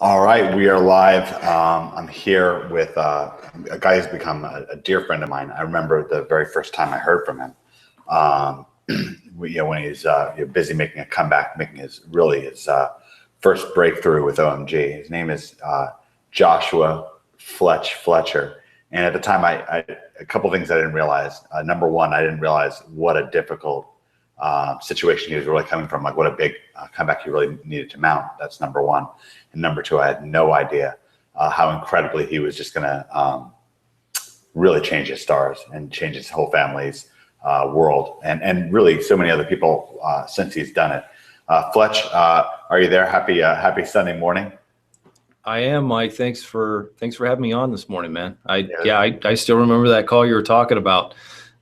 All right, we are live. I'm here with a guy who's become a dear friend of mine. I remember the very first time I heard from him. Um, when he's busy making a comeback, making his first breakthrough with OMG. His name is Joshua Fletcher. And at the time, a couple things I didn't realize. Number one, I didn't realize what a difficult situation he was really coming from, like what a big comeback he really needed to mount. That's number one. And number two, I had no idea how incredibly he was just going to really change his stars and change his whole family's world, and really so many other people since he's done it. Fletch, are you there? Happy Sunday morning. I am, Mike. Thanks for having me on this morning, man. I still remember that call you were talking about,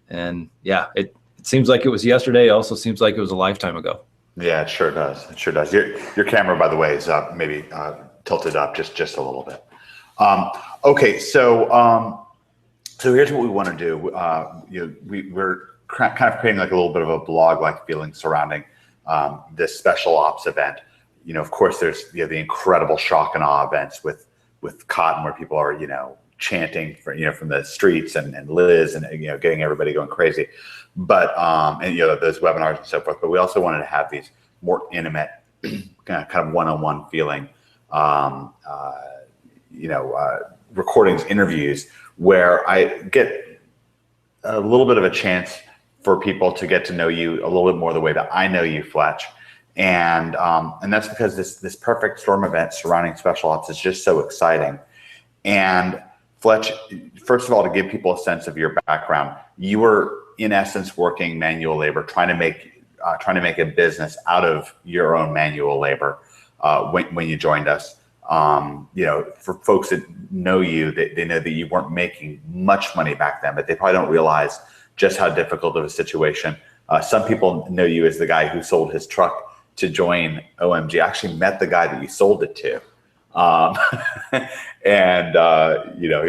and yeah, it seems like it was yesterday. It also seems like it was a lifetime ago. Yeah, it sure does. It sure does. Your camera, by the way, is maybe tilted up just a little bit. Okay, so here's what we want to do. We're kind of creating like a little bit of a blog-like feeling surrounding this special ops event. Of course, there's the incredible shock and awe events with Cotton, where people are chanting from the streets, and Liz, and getting everybody going crazy. But and those webinars and so forth. But we also wanted to have these more intimate, kind of one-on-one feeling, recordings, interviews, where I get a little bit of a chance for people to get to know you a little bit more the way that I know you, Fletch. And that's because this perfect storm event surrounding special ops is just so exciting. And Fletch, first of all, to give people a sense of your background, you were in essence working manual labor, trying to make a business out of your own manual labor when you joined us. For folks that know you, they know that you weren't making much money back then, but they probably don't realize just how difficult of a situation. Some people know you as the guy who sold his truck to join OMG. I actually met the guy that you sold it to. He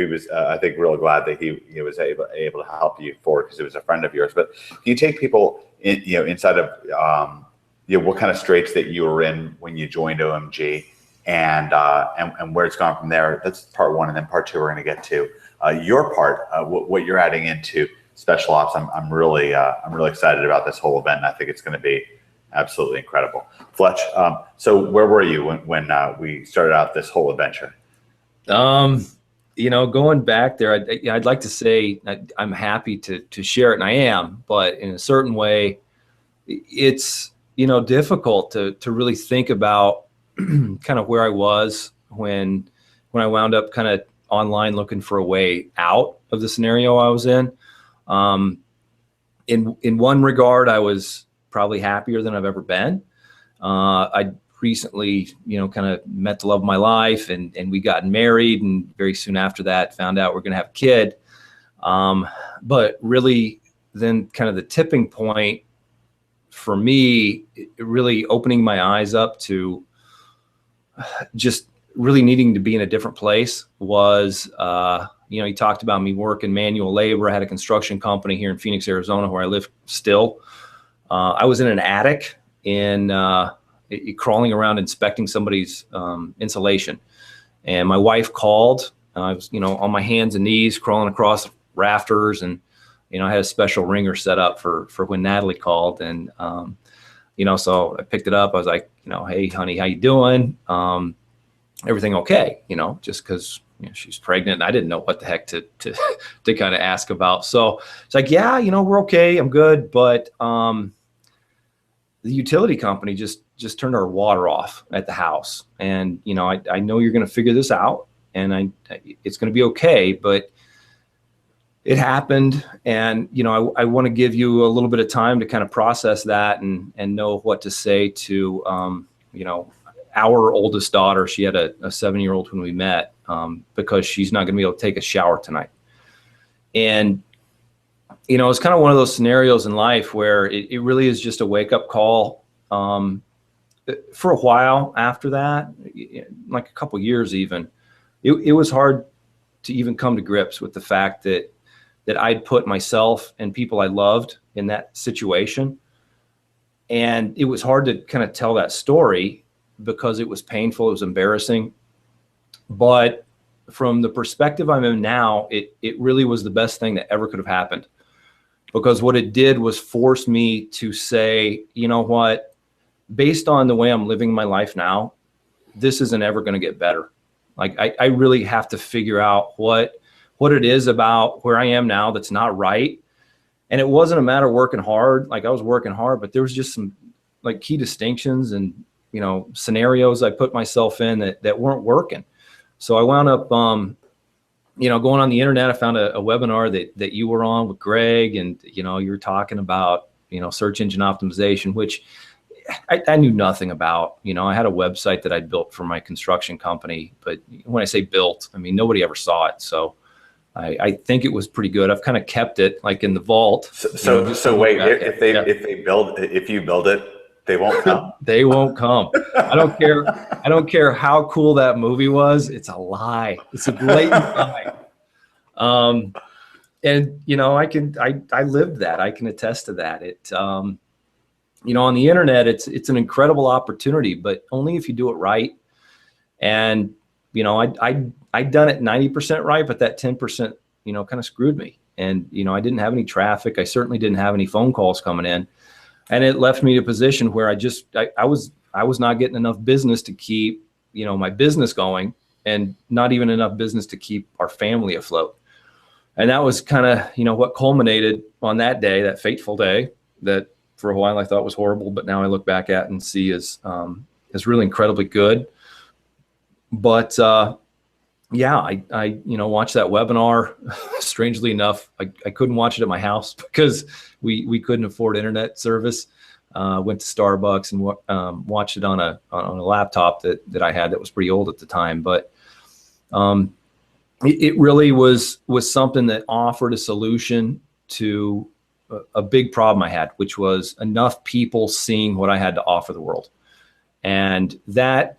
was, I think, real glad that he was able to help you forward because he was a friend of yours. But can you take people inside of, what kind of straits that you were in when you joined OMG, and where it's gone from there? That's part one. And then part two, we're going to get to your part, what you're adding into special ops. I'm really excited about this whole event, and I think it's going to be absolutely incredible. Fletch, so where were you when we started out this whole adventure? Going back there, I'd like to say I'm happy to share it, and I am, but in a certain way, it's difficult to really think about kind of where I was when I wound up kind of online looking for a way out of the scenario I was in. In one regard, I was probably happier than I've ever been. I recently, kind of met the love of my life, and we got married, and very soon after that found out we're going to have a kid. But really then kind of the tipping point for me, really opening my eyes up to just really needing to be in a different place was, you talked about me working manual labor. I had a construction company here in Phoenix, Arizona, where I live still. I was in an attic crawling around inspecting somebody's insulation, and my wife called. I was, on my hands and knees crawling across rafters, and I had a special ringer set up for when Natalie called, and so I picked it up. I was like, hey, honey, how you doing? Everything okay? Just because she's pregnant, and I didn't know what the heck to kind of ask about. So it's like, yeah, we're okay. I'm good, but the utility company just turned our water off at the house, and I know you're going to figure this out, and it's going to be okay, but it happened, and I want to give you a little bit of time to kind of process that and know what to say to our oldest daughter. She had a 7-year-old when we met, because she's not going to be able to take a shower tonight. And it's kind of one of those scenarios in life where it really is just a wake-up call. For a while after that, like a couple years even, it was hard to even come to grips with the fact that I'd put myself and people I loved in that situation. And it was hard to kind of tell that story because it was painful, it was embarrassing. But from the perspective I'm in now, it really was the best thing that ever could have happened, because what it did was force me to say, you know what, based on the way I'm living my life now, this isn't ever going to get better. Like I really have to figure out what it is about where I am now that's not right. And it wasn't a matter of working hard. Like I was working hard, but there was just some like key distinctions and, you know, scenarios I put myself in that weren't working. So I wound up, you know, going on the internet. I found a webinar that you were on with Greg, and, you know, you were talking about, you know, search engine optimization, which I knew nothing about. You know, I had a website that I'd built for my construction company, but when I say built, I mean, nobody ever saw it. So I think it was pretty good. I've kind of kept it like in the vault. So wait, if you build it, they won't come. They won't come. I don't care. I don't care how cool that movie was. It's a lie. It's a blatant lie. And you know, I lived that. I can attest to that. You know, on the internet, it's an incredible opportunity, but only if you do it right. And, you know, I'd done it 90% right, but that 10%, you know, kind of screwed me. And, you know, I didn't have any traffic. I certainly didn't have any phone calls coming in. And it left me in a position where I was not getting enough business to keep, you know, my business going, and not even enough business to keep our family afloat. And that was kind of, you know, what culminated on that day, that fateful day that for a while I thought was horrible, but now I look back at and see is really incredibly good. But yeah, I you know, watched that webinar. Strangely enough, I couldn't watch it at my house because we couldn't afford internet service. Went to Starbucks and watched it on a laptop that I had that was pretty old at the time. But it really was something that offered a solution to a big problem I had, which was enough people seeing what I had to offer the world. And that,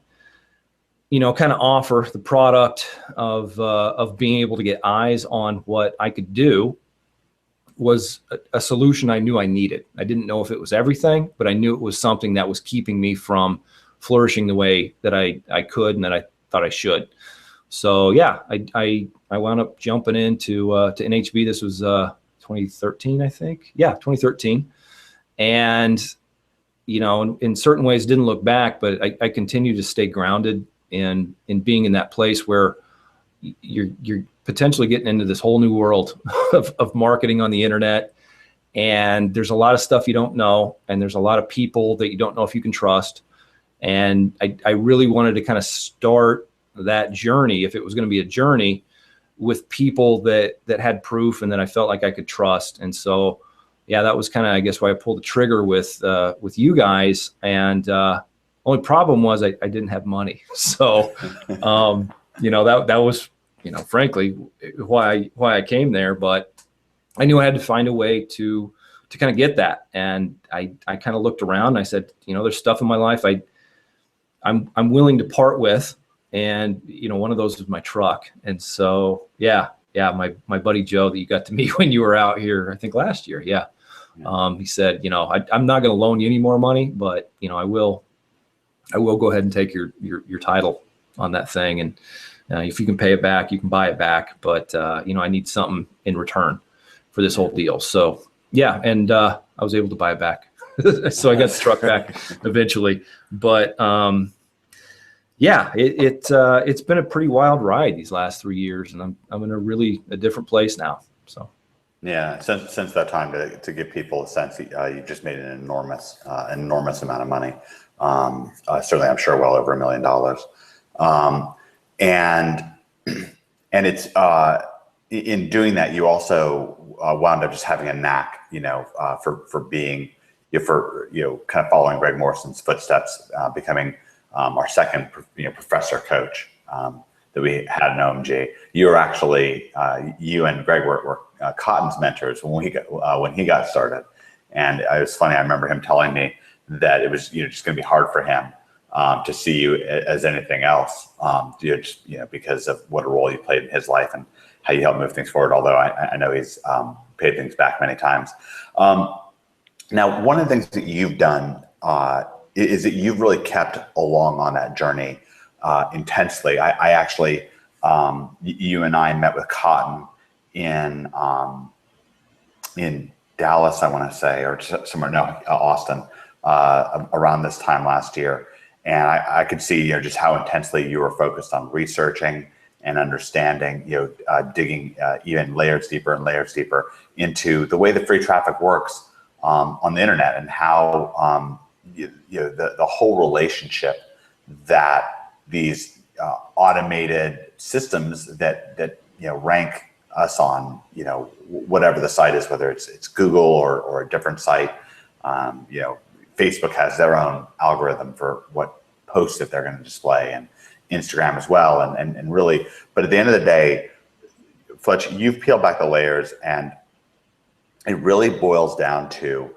you know, kind of offer the product of being able to get eyes on what I could do was a solution I knew I needed. I didn't know if it was everything, but I knew it was something that was keeping me from flourishing the way that I could and that I thought I should. So yeah, I wound up jumping into to NHB. This was 2013, I think. Yeah, 2013. And, you know, in certain ways didn't look back, but I continue to stay grounded in being in that place where you're potentially getting into this whole new world of marketing on the internet. And there's a lot of stuff you don't know. And there's a lot of people that you don't know if you can trust. And I really wanted to kind of start that journey, if it was going to be a journey, with people that had proof and that I felt like I could trust. And so, yeah, that was kind of, I guess, why I pulled the trigger with you guys. And only problem was I didn't have money. So, you know, that was, you know, frankly, why I came there. But I knew I had to find a way to kind of get that. And I kind of looked around and I said, you know, there's stuff in my life I'm willing to part with. And, you know, one of those was my truck. And so, yeah, my buddy Joe that you got to meet when you were out here, I think last year. Yeah. He said, you know, I'm not going to loan you any more money, but, you know, I will go ahead and take your title on that thing. And if you can pay it back, you can buy it back. But, you know, I need something in return for this whole deal. So, yeah. And I was able to buy it back. So I got the truck back eventually. But, yeah, it's been a pretty wild ride these last 3 years, and I'm in a different place now. So, yeah, since that time, to give people a sense, you just made an enormous amount of money. Certainly, I'm sure well over $1 million. And it's in doing that, you also wound up just having a knack, you know, for being, kind of following Greg Morrison's footsteps, becoming our second, professor coach that we had in OMG. You were actually, you and Greg were Cotton's mentors when he got started. And it was funny. I remember him telling me that it was, just going to be hard for him to see you as anything else, because of what a role you played in his life and how you helped move things forward. Although I know he's paid things back many times. Now, one of the things that you've done is that you've really kept along on that journey intensely. I actually, you and I met with Cotton in Dallas, I want to say, or somewhere, no, Austin, around this time last year. And I could see, just how intensely you were focused on researching and understanding, digging even layers deeper and layers deeper into the way that free traffic works on the internet, and how the whole relationship that these automated systems that rank us on whatever the site is, whether it's Google or a different site. Facebook has their own algorithm for what posts that they're going to display, and Instagram as well, and really, but at the end of the day, Fletch, you've peeled back the layers, and it really boils down to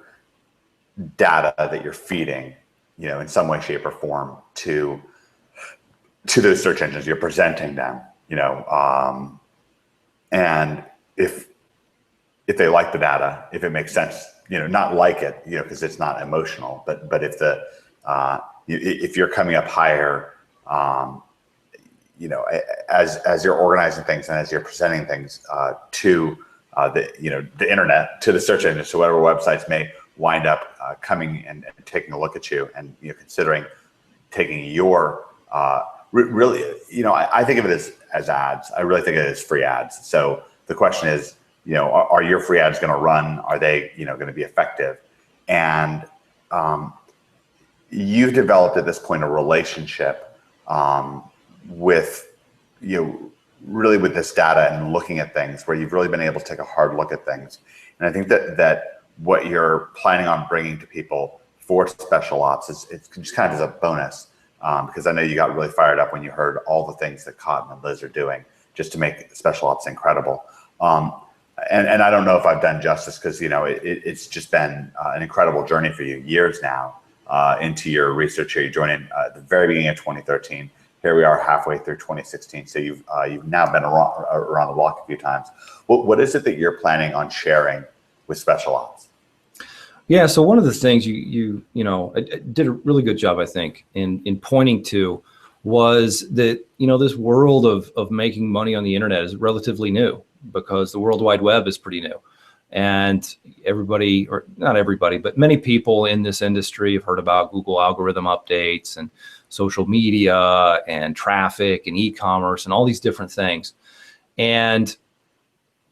data that you're feeding, in some way, shape, or form to those search engines. You're presenting them, and if they like the data, if it makes sense, not like it, because it's not emotional, but if you're coming up higher, as you're organizing things and as you're presenting things to the internet, to the search engine, so whatever websites may wind up coming and taking a look at you, and considering taking your really, I think of it as ads. I really think of it as free ads. So the question is, are your free ads going to run? Are they, going to be effective? And you've developed at this point a relationship with, really with this data and looking at things, where you've really been able to take a hard look at things. And I think that what you're planning on bringing to people for special ops it's just kind of as a bonus. Because I know you got really fired up when you heard all the things that Cotton and Liz are doing just to make special ops incredible. And I don't know if I've done justice, because it's just been an incredible journey for you, years now into your research here. You joined in at the very beginning of 2013. Here we are halfway through 2016. So you've now been around the block a few times. What is it that you're planning on sharing with special ops? Yeah, so one of the things you did a really good job, I think, in pointing to was that this world of making money on the internet is relatively new, because the World Wide Web is pretty new, and everybody, or not everybody, but many people in this industry have heard about Google algorithm updates and social media and traffic and e-commerce and all these different things. And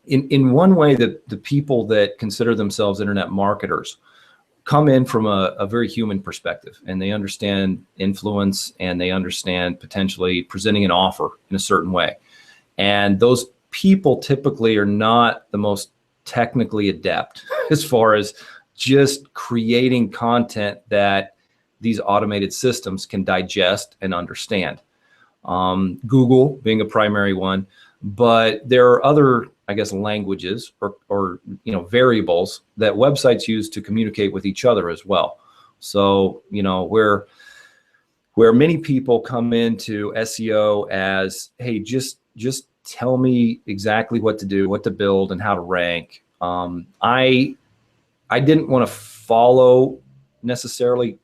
in one way, that the people that consider themselves internet marketers come in from a very human perspective, and they understand influence, and they understand potentially presenting an offer in a certain way. And those people typically are not the most technically adept as far as just creating content that these automated systems can digest and understand. Google being a primary one, but there are other, I guess, languages or variables that websites use to communicate with each other as well. So where many people come into SEO as, hey, just tell me exactly what to do, what to build, and how to rank. I didn't want to follow necessarily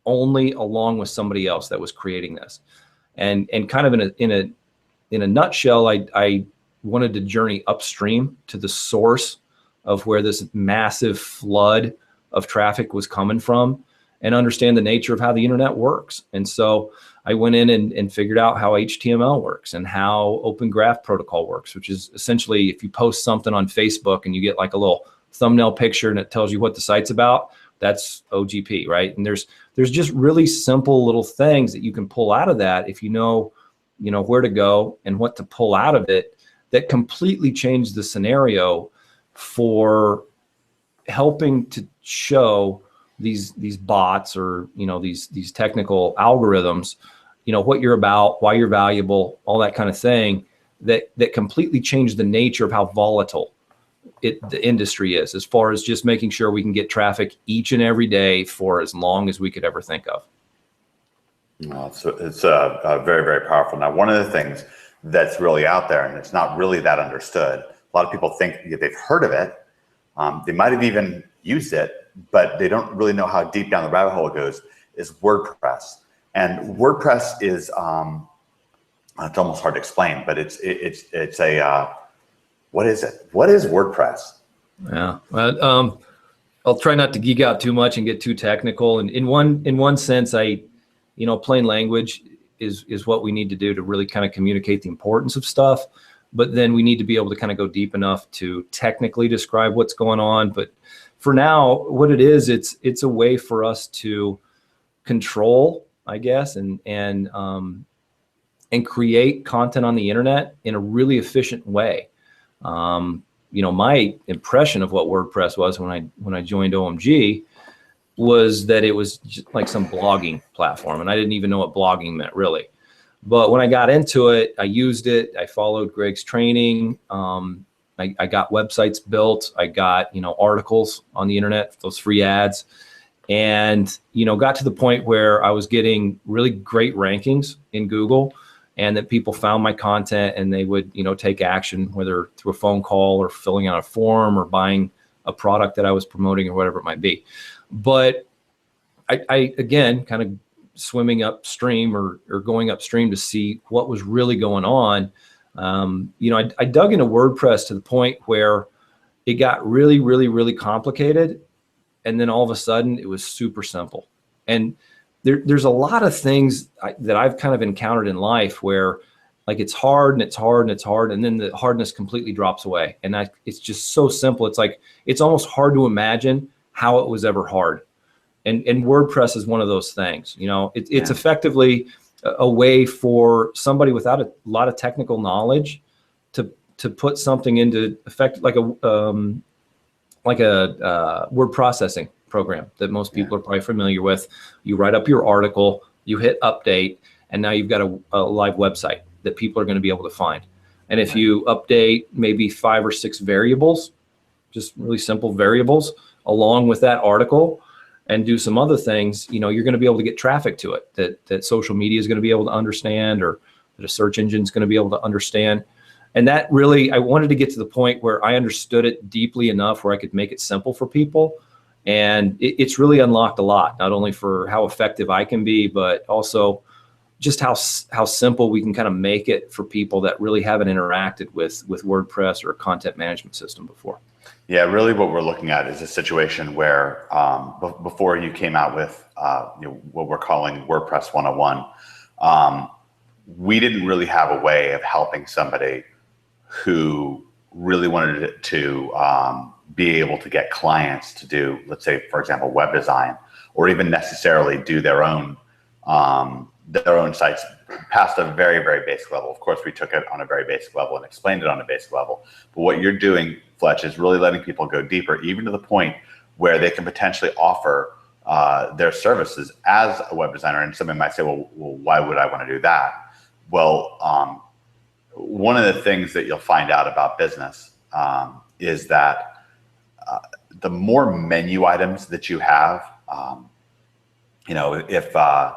only along with somebody else that was creating this, and kind of in a nutshell, I wanted to journey upstream to the source of where this massive flood of traffic was coming from, and understand the nature of how the internet works. And so I went in and figured out how HTML works and how Open Graph Protocol works, which is essentially, if you post something on Facebook and you get like a little thumbnail picture and it tells you what the site's about, that's OGP, right? And there's just really simple little things that you can pull out of that if you know where to go and what to pull out of it, that completely change the scenario for helping to show these bots, or these technical algorithms, what you're about, why you're valuable, all that kind of thing, that completely change the nature of how volatile the industry is, as far as just making sure we can get traffic each and every day for as long as we could ever think of. Well, it's very, very powerful. Now, one of the things that's really out there, and it's not really that understood, a lot of people think they've heard of it, they might have even used it, but they don't really know how deep down the rabbit hole it goes, is WordPress. And WordPress is it's almost hard to explain, but it's a, what is it? What is WordPress? Yeah. Well, I'll try not to geek out too much and get too technical. And in one sense, plain language is what we need to do to really kind of communicate the importance of stuff. But then we need to be able to kind of go deep enough to technically describe what's going on. But for now, what it is, it's a way for us to control, I guess, and create content on the internet in a really efficient way. My impression of what WordPress was when I joined OMG was that it was just like some blogging platform, and I didn't even know what blogging meant really. But when I got into it, I used it. I followed Greg's training. I got websites built. I got articles on the internet, those free ads, and got to the point where I was getting really great rankings in Google, and that people found my content and they would take action, whether through a phone call or filling out a form or buying a product that I was promoting or whatever it might be. But I again, kind of swimming upstream or going upstream to see what was really going on. I dug into WordPress to the point where it got really, really, really complicated. And then all of a sudden it was super simple. And there's a lot of things that I've kind of encountered in life where like it's hard and it's hard and it's hard. And then the hardness completely drops away. And it's just so simple. It's like, it's almost hard to imagine how it was ever hard. And WordPress is one of those things. It's effectively a way for somebody without a lot of technical knowledge to put something into effect, like a word processing program that most people are probably familiar with. You write up your article, you hit update, and now you've got a live website that people are going to be able to find. And if you update maybe 5 or 6 variables, just really simple variables, along with that article, and do some other things, you're going to be able to get traffic to it that social media is going to be able to understand, or that a search engine is going to be able to understand. And that really, I wanted to get to the point where I understood it deeply enough where I could make it simple for people. And it's really unlocked a lot, not only for how effective I can be, but also just how simple we can kind of make it for people that really haven't interacted with WordPress or a content management system before. Yeah, really what we're looking at is a situation where before you came out with what we're calling WordPress 101, we didn't really have a way of helping somebody who really wanted to be able to get clients to do, let's say, for example, web design, or even necessarily do their own sites past a very, very basic level. Of course, we took it on a very basic level and explained it on a basic level. But what you're doing, Fletch, is really letting people go deeper, even to the point where they can potentially offer their services as a web designer. And somebody might say, well, why would I want to do that? Well, one of the things that you'll find out about business is that the more menu items that you have, if I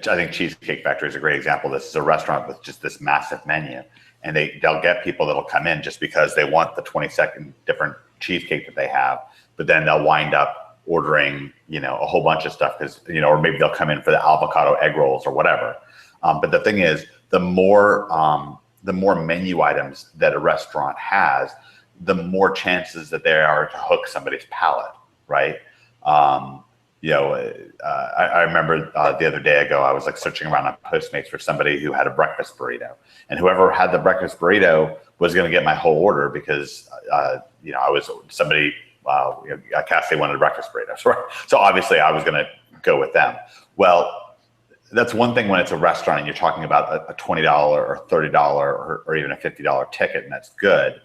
think Cheesecake Factory is a great example. This is a restaurant with just this massive menu, and they'll get people that'll come in just because they want the 22nd different cheesecake that they have, but then they'll wind up ordering, a whole bunch of stuff because, or maybe they'll come in for the avocado egg rolls or whatever. But the thing is, the more menu items that a restaurant has, the more chances that there are to hook somebody's palate, right? I remember the other day ago, I was like searching around on Postmates for somebody who had a breakfast burrito, and whoever had the breakfast burrito was going to get my whole order because, I was somebody, Cassie wanted a breakfast burrito. So obviously I was going to go with them. Well, that's one thing when it's a restaurant and you're talking about a $20 or $30 or even a $50 ticket, and that's good.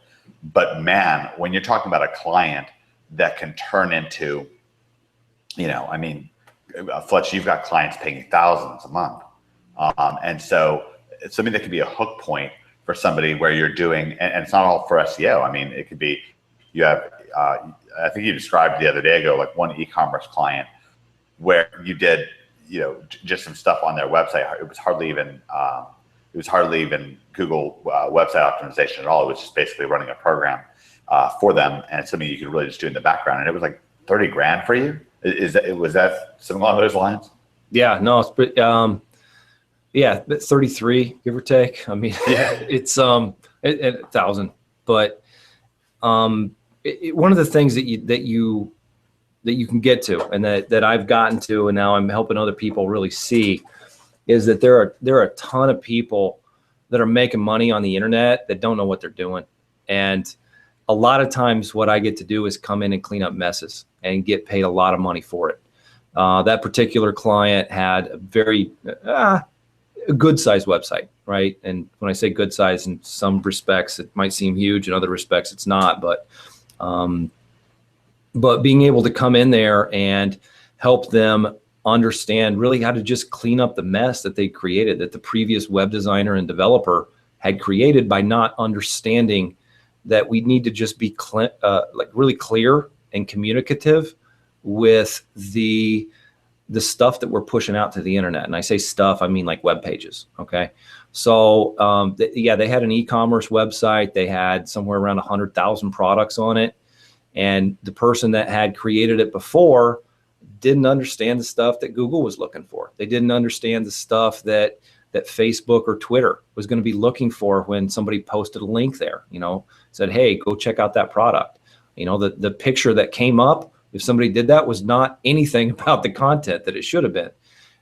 But man, when you're talking about a client that can turn into, Fletch, you've got clients paying thousands a month. And so it's something that could be a hook point for somebody where you're doing, and it's not all for SEO. I mean, it could be, you have, I think you described the other day ago, like one e-commerce client where you did, just some stuff on their website. It was hardly even Google website optimization at all. It was just basically running a program for them, and it's something you could really just do in the background. And it was like 30 grand for you. Was that something along those lines? Yeah, no, it's pretty, Yeah, 33, give or take. I mean, Yeah. it's 1,000, but one of the things that you can get to, and that I've gotten to, and now I'm helping other people really see, is that there are a ton of people that are making money on the internet that don't know what they're doing. And a lot of times what I get to do is come in and clean up messes and get paid a lot of money for it. That particular client had a very a good sized website, right? And when I say good size, in some respects it might seem huge, in other respects it's not, um, but being able to come in there and help them understand really how to just clean up the mess that they created, that the previous web designer and developer had created, by not understanding that we need to just be like really clear and communicative with the stuff that we're pushing out to the internet. And I say stuff, I mean like web pages. Okay. So yeah, they had an e-commerce website. They had somewhere around 100,000 products on it. And the person that had created it before didn't understand the stuff that Google was looking for. They didn't understand the stuff that Facebook or Twitter was going to be looking for when somebody posted a link there, said, hey, go check out that product. The picture that came up, if somebody did that, was not anything about the content that it should have been.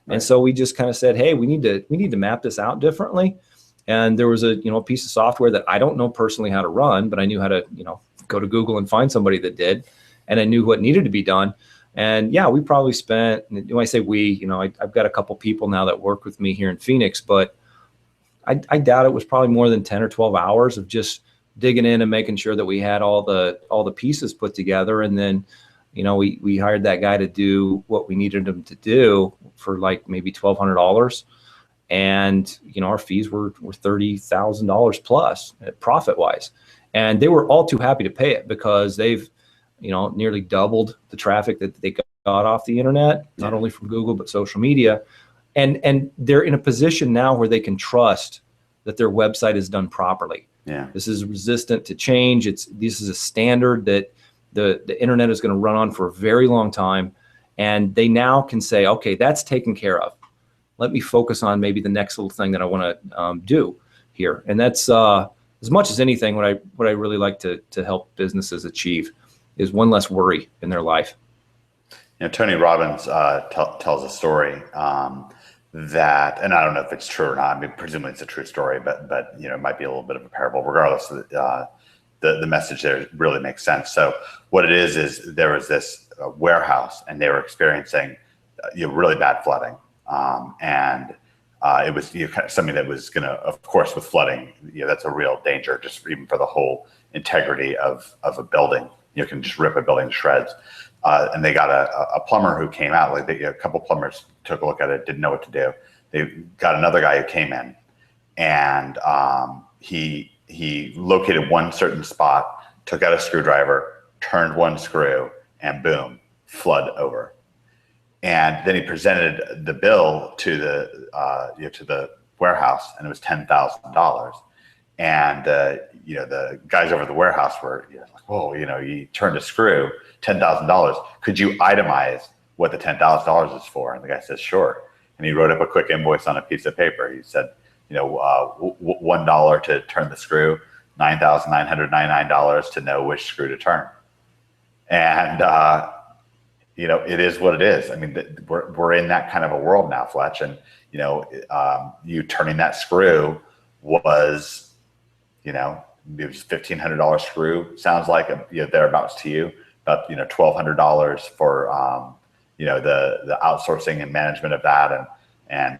Right. And so we just kind of said, hey, we need to map this out differently. And there was a piece of software that I don't know personally how to run, but I knew how to go to Google and find somebody that did, and I knew what needed to be done. And yeah, we probably spent, when I say we, I've got a couple people now that work with me here in Phoenix, but I doubt it was probably more than 10 or 12 hours of just digging in and making sure that we had all the pieces put together. And then, we hired that guy to do what we needed him to do for like maybe $1,200. And, our fees were $30,000 plus profit wise. And they were all too happy to pay it because they've, nearly doubled the traffic that they got off the internet, not only from Google, but social media. And they're in a position now where they can trust that their website is done properly. Yeah. This is resistant to change. This is a standard that the internet is going to run on for a very long time. And they now can say, okay, that's taken care of. Let me focus on maybe the next little thing that I want to do here. And that's as much as anything, what I really like to help businesses achieve is one less worry in their life. Tony Robbins tells a story that, and I don't know if it's true or not. I mean, presumably it's a true story, but it might be a little bit of a parable. Regardless, the message there really makes sense. So what it is there was this warehouse, and they were experiencing really bad flooding, and it was kind of something that was going to, of course, with flooding, that's a real danger, just even for the whole integrity of a building. You can just rip a building to shreds. And they got a plumber who came out. Like a couple plumbers took a look at it, didn't know what to do. They got another guy who came in, and he located one certain spot, took out a screwdriver, turned one screw, and boom, flood over. And then he presented the bill to the warehouse, and it was $10,000. And the guys over at the warehouse were like, whoa, you turned a screw, $10,000. Could you itemize what the $10,000 is for? And the guy says, sure. And he wrote up a quick invoice on a piece of paper. He said, $1 to turn the screw, $9,999 to know which screw to turn. And it is what it is. I mean, we're in that kind of a world now, Fletch. And you turning that screw was, it was $1,500 screw. Sounds like thereabouts to you. About $1,200 for the outsourcing and management of that, and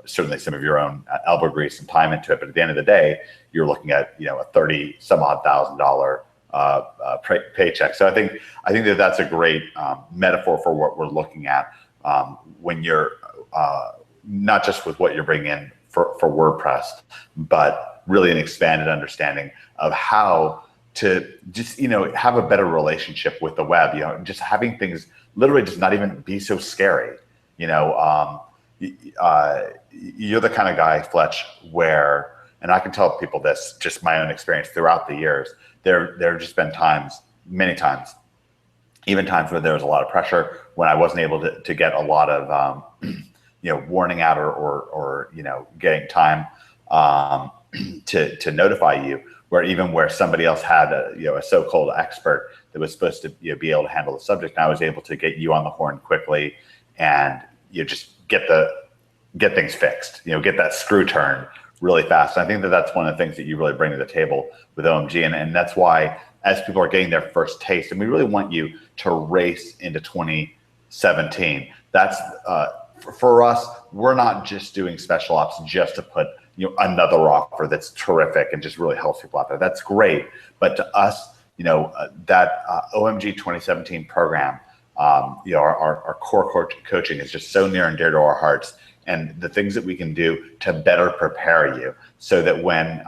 certainly some of your own elbow grease and time into it. But at the end of the day, you're looking at a $30,000 paycheck. So I think that's a great metaphor for what we're looking at when you're not just with what you're bringing in for WordPress, but really an expanded understanding of how to just have a better relationship with the web. Just having things literally just not even be so scary. You're the kind of guy, Fletch, where, and I can tell people this, just my own experience throughout the years, there have just been times, many times, even times where there was a lot of pressure, when I wasn't able to get a lot of warning out or getting time to notify you, where somebody else had a so-called expert that was supposed to be able to handle the subject, and I was able to get you on the horn quickly and just get things fixed, get that screw turned really fast. And I think that's one of the things that you really bring to the table with OMG, and that's why as people are getting their first taste, and we really want you to race into 2017. That's for us. We're not just doing special ops just to put another offer that's terrific and just really helps people out there. That's great, but to us, that OMG 2017 program, our core coaching is just so near and dear to our hearts, and the things that we can do to better prepare you so that when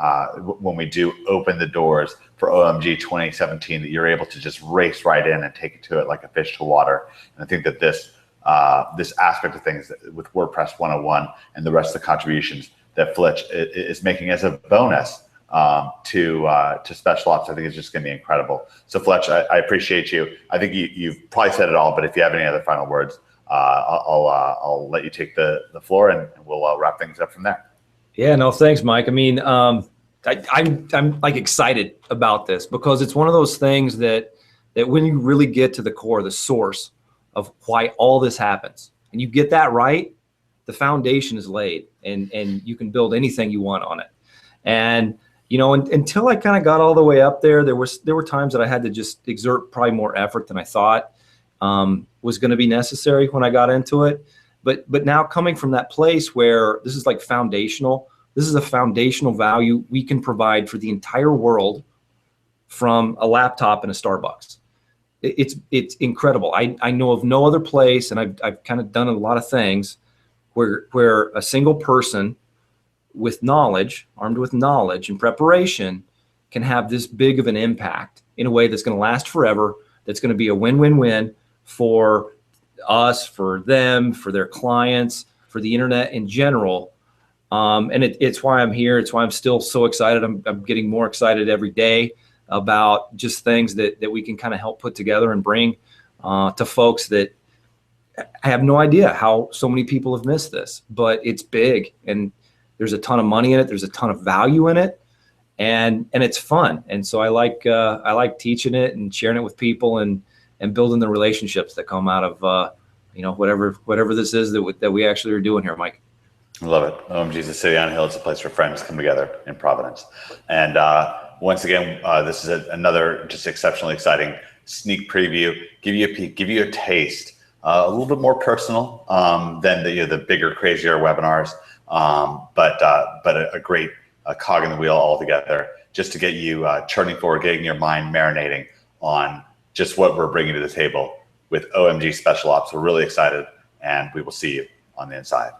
we do open the doors for OMG 2017, that you're able to just race right in and take it to it like a fish to water. And I think that this aspect of things with WordPress 101 and the rest of the contributions that Fletch is making as a bonus to Special Ops, I think is just going to be incredible. So Fletch, I appreciate you. I think you've probably said it all, but if you have any other final words, I'll let you take the floor, and we'll wrap things up from there. Yeah, no, thanks, Mike. I mean, I'm like excited about this because it's one of those things that when you really get to the core, the source of why all this happens, and you get that right, the foundation is laid, and you can build anything you want on it. And until I kind of got all the way up there, there were times that I had to just exert probably more effort than I thought was going to be necessary when I got into it. But now coming from that place where this is like foundational, this is a foundational value we can provide for the entire world from a laptop and a Starbucks. It's incredible. I know of no other place, and I've kind of done a lot of things where a single person with knowledge, armed with knowledge and preparation, can have this big of an impact in a way that's going to last forever, that's going to be a win-win-win for us, for them, for their clients, for the internet in general. And it's why I'm here. It's why I'm still so excited. I'm getting more excited every day about just things that we can kind of help put together and bring to folks that I have no idea how so many people have missed this, but it's big, and there's a ton of money in it. There's a ton of value in it, and it's fun. And so I like teaching it and sharing it with people and building the relationships that come out of whatever this is that we actually are doing here, Mike. I love it. OMG is a city on a hill. It's a place where friends come together in Providence. And once again, this is another just exceptionally exciting sneak preview. Give you a peek, give you a taste, a little bit more personal than the bigger, crazier webinars, but a great cog in the wheel altogether, just to get you churning forward, getting your mind marinating on just what we're bringing to the table with OMG Special Ops. We're really excited, and we will see you on the inside.